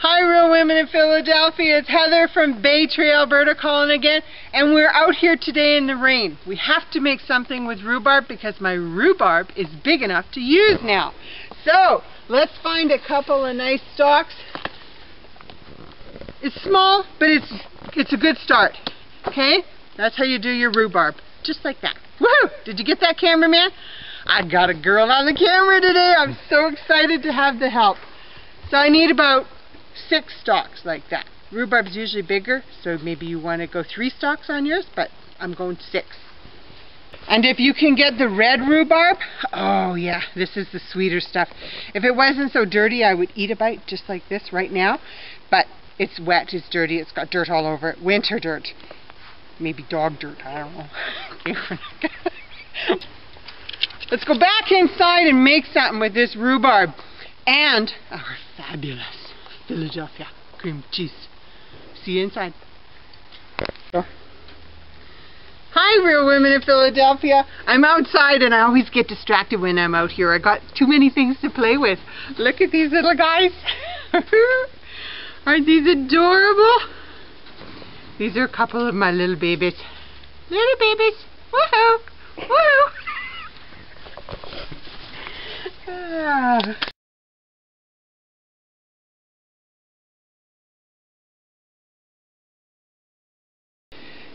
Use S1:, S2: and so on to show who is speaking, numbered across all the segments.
S1: Hi, Real Women in Philadelphia. It's Heather from Bay Trail, Alberta calling again, and we're out here today in the rain. We have to make something with rhubarb because my rhubarb is big enough to use now. So, let's find a couple of nice stalks. It's small, but it's a good start. Okay? That's how you do your rhubarb. Just like that. Woohoo! Did you get that, cameraman? I got a girl on the camera today. I'm so excited to have the help. So I need about 6 stalks like that. Rhubarb's usually bigger, so maybe you want to go 3 stalks on yours, but I'm going 6. And if you can get the red rhubarb, oh yeah, this is the sweeter stuff. If it wasn't so dirty, I would eat a bite just like this right now, but it's wet, it's dirty, it's got dirt all over it. Winter dirt. Maybe dog dirt, I don't know. Let's go back inside and make something with this rhubarb and our fabulous Philadelphia cream cheese. See you inside. Hi, Real Women in Philadelphia. I'm outside and I always get distracted when I'm out here. I got too many things to play with. Look at these little guys. Aren't these adorable? These are a couple of my little babies. Little babies. Woohoo! Woohoo!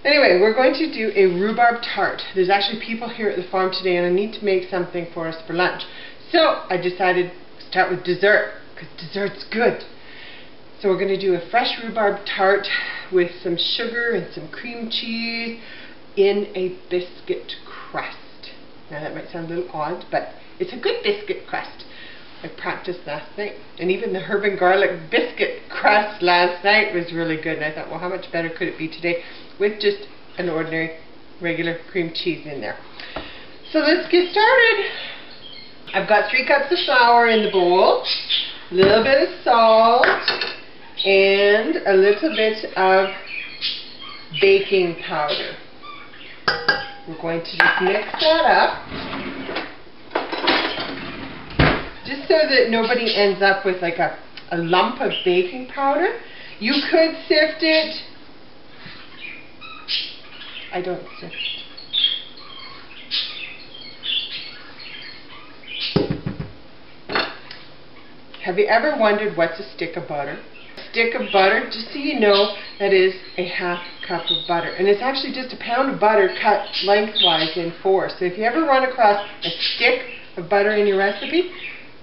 S1: Anyway, we're going to do a rhubarb tart. There's actually people here at the farm today and I need to make something for us for lunch. So I decided to start with dessert, because dessert's good. So we're going to do a fresh rhubarb tart with some sugar and some cream cheese in a biscuit crust. Now that might sound a little odd, but it's a good biscuit crust. I practiced last night, and even the herb and garlic biscuit crust last night was really good, and I thought, well, how much better could it be today with just an ordinary regular cream cheese in there. So let's get started. I've got 3 cups of flour in the bowl, a little bit of salt, and a little bit of baking powder. We're going to just mix that up, just so that nobody ends up with like a lump of baking powder. You could sift it. I don't sift. Have you ever wondered what's a stick of butter? A stick of butter, just so you know, that is a ½ cup of butter. And it's actually just a pound of butter cut lengthwise in 4. So if you ever run across a stick of butter in your recipe,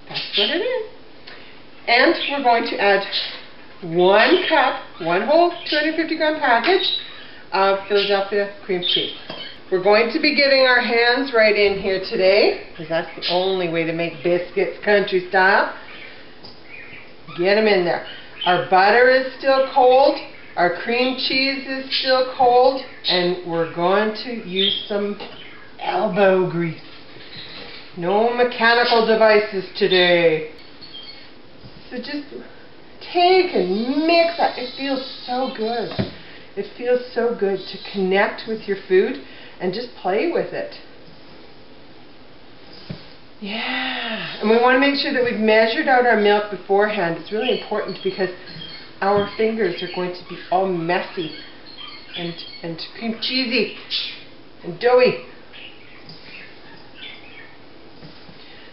S1: that's what it is. And we're going to add 1 cup, 1 whole 250 gram package of Philadelphia cream cheese. We're going to be getting our hands right in here today, because that's the only way to make biscuits country style. Get them in there. Our butter is still cold, our cream cheese is still cold, and we're going to use some elbow grease. No mechanical devices today. So just take and mix that. It feels so good. It feels so good to connect with your food and just play with it. Yeah. And we want to make sure that we've measured out our milk beforehand. It's really important because our fingers are going to be all messy and cream cheesy and doughy.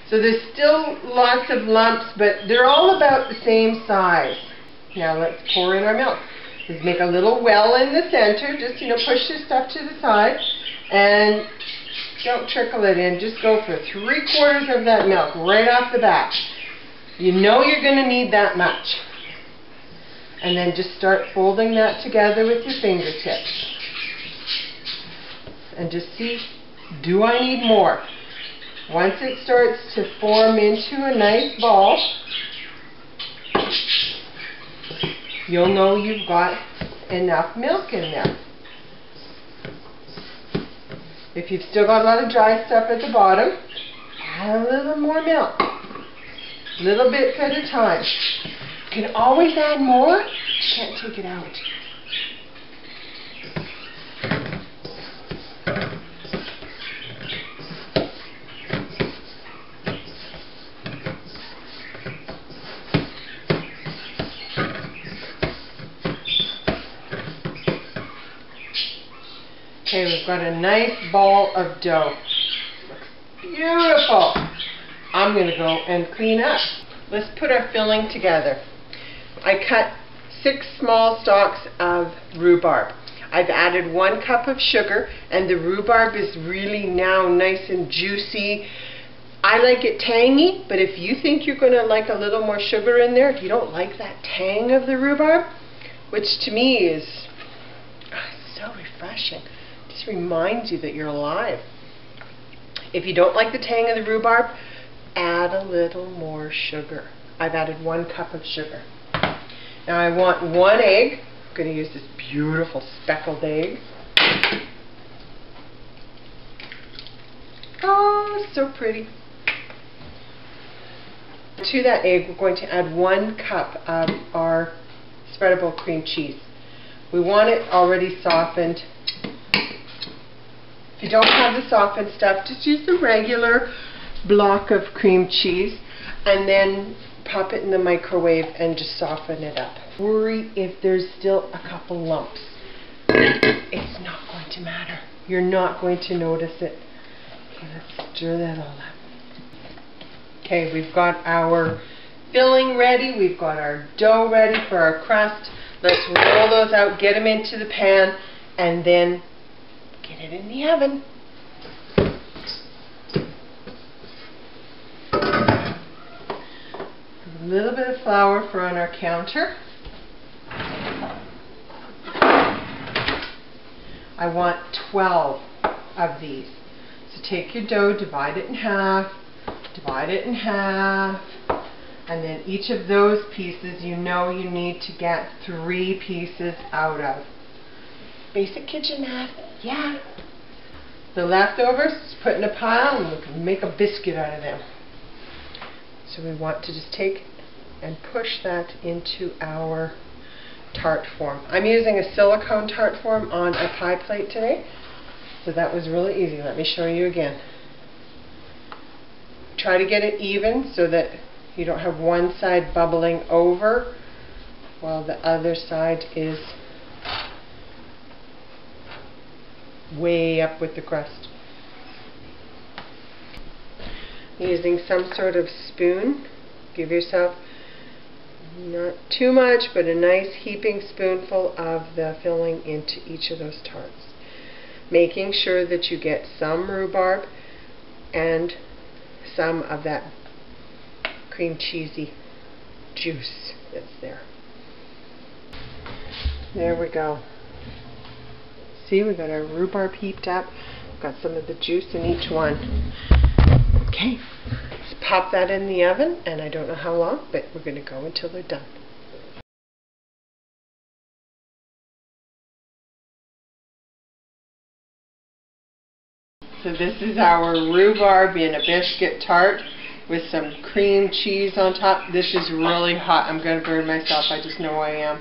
S1: So there's still lots of lumps, but they're all about the same size. Now let's pour in our milk. Just make a little well in the center. Just, push your stuff to the side. And don't trickle it in. Just go for 3/4 of that milk right off the bat. You know you're going to need that much. And then just start folding that together with your fingertips. And just see, do I need more? Once it starts to form into a nice ball, you'll know you've got enough milk in there. If you've still got a lot of dry stuff at the bottom, add a little more milk. Little bits at a time. You can always add more. You can't take it out. Okay, we've got a nice ball of dough. Looks beautiful. I'm going to go and clean up. Let's put our filling together. I cut 6 small stalks of rhubarb. I've added 1 cup of sugar, and the rhubarb is really now nice and juicy. I like it tangy, but if you think you're going to like a little more sugar in there, if you don't like that tang of the rhubarb, which to me is so refreshing, just reminds you that you're alive. If you don't like the tang of the rhubarb, add a little more sugar. I've added 1 cup of sugar. Now I want 1 egg. I'm going to use this beautiful speckled egg. Oh, so pretty. To that egg, we're going to add 1 cup of our spreadable cream cheese. We want it already softened. If you don't have the softened stuff, just use the regular block of cream cheese and then pop it in the microwave and just soften it up. Worry if there's still a couple lumps. It's not going to matter. You're not going to notice it. Okay, let's stir that all up. Okay, we've got our filling ready. We've got our dough ready for our crust. Let's roll those out, get them into the pan, and then get it in the oven. A little bit of flour for on our counter. I want 12 of these. So take your dough, divide it in half, and then each of those pieces you know you need to get 3 pieces out of. Basic kitchen math, yeah. The leftovers, put in a pile and we can make a biscuit out of them. So we want to just take and push that into our tart form. I'm using a silicone tart form on a pie plate today, so that was really easy. Let me show you again. Try to get it even so that you don't have one side bubbling over while the other side is way up with the crust. Using some sort of spoon, give yourself not too much, but a nice heaping spoonful of the filling into each of those tarts. Making sure that you get some rhubarb and some of that cream cheesy juice that's there. There we go. See, we got our rhubarb heaped up. Got some of the juice in each one. Okay, let's pop that in the oven, and I don't know how long, but we're going to go until they're done. So this is our rhubarb in a biscuit tart with some cream cheese on top. This is really hot. I'm going to burn myself. I just know I am.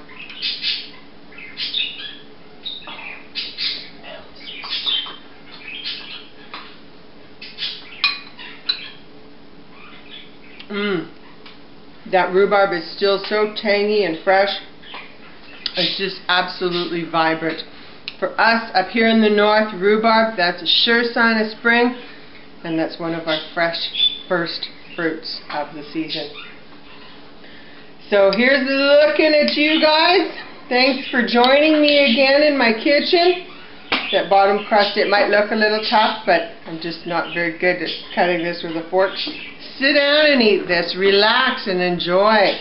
S1: That rhubarb is still so tangy and fresh. It's just absolutely vibrant. For us up here in the north, rhubarb, that's a sure sign of spring, and that's one of our fresh first fruits of the season. So here's looking at you guys. Thanks for joining me again in my kitchen. That bottom crust, it might look a little tough, but I'm just not very good at cutting this with a fork. Sit down and eat this. Relax and enjoy.